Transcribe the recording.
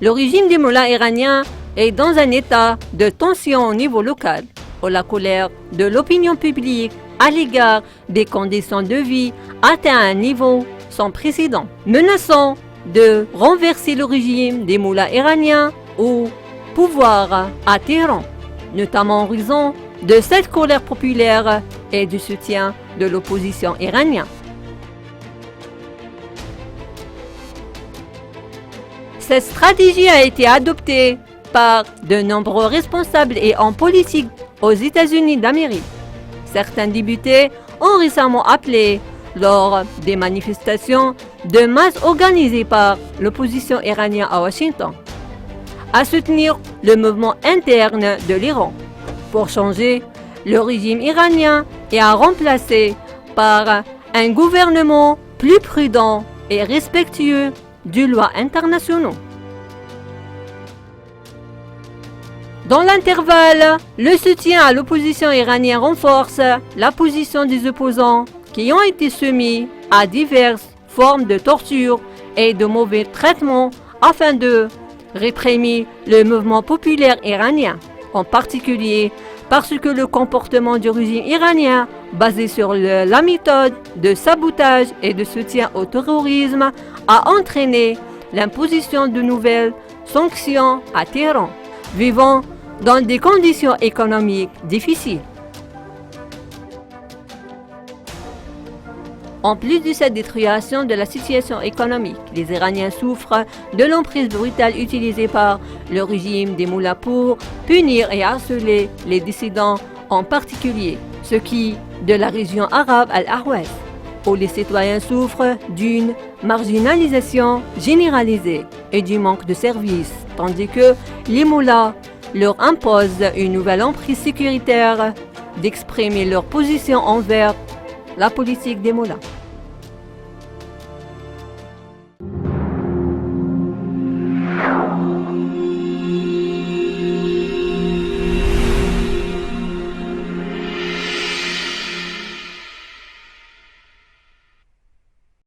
Le régime des mollahs iraniens est dans un état de tension au niveau local, où la colère de l'opinion publique à l'égard des conditions de vie atteint un niveau sans précédent, menaçant de renverser le régime des mollahs iraniens au pouvoir à Téhéran, notamment en raison de cette colère populaire et du soutien de l'opposition iranienne. Cette stratégie a été adoptée par de nombreux responsables et hommes politiques aux États-Unis d'Amérique. Certains députés ont récemment appelé, lors des manifestations de masse organisées par l'opposition iranienne à Washington, à soutenir le mouvement interne de l'Iran pour changer le régime iranien et à remplacer par un gouvernement plus prudent et respectueux des lois internationales. Dans l'intervalle, le soutien à l'opposition iranienne renforce la position des opposants qui ont été soumis à diverses formes de torture et de mauvais traitements afin de réprimer le mouvement populaire iranien, en particulier parce que le comportement du régime iranien basé sur la méthode de sabotage et de soutien au terrorisme a entraîné l'imposition de nouvelles sanctions à Téhéran, vivant dans des conditions économiques difficiles. En plus de cette détérioration de la situation économique, les Iraniens souffrent de l'emprise brutale utilisée par le régime des mollahs pour punir et harceler les dissidents, en particulier ceux qui de la région arabe Al-Ahwaz, où les citoyens souffrent d'une marginalisation généralisée et du manque de services, tandis que les mollahs leur imposent une nouvelle emprise sécuritaire d'exprimer leur position envers la politique des mollahs.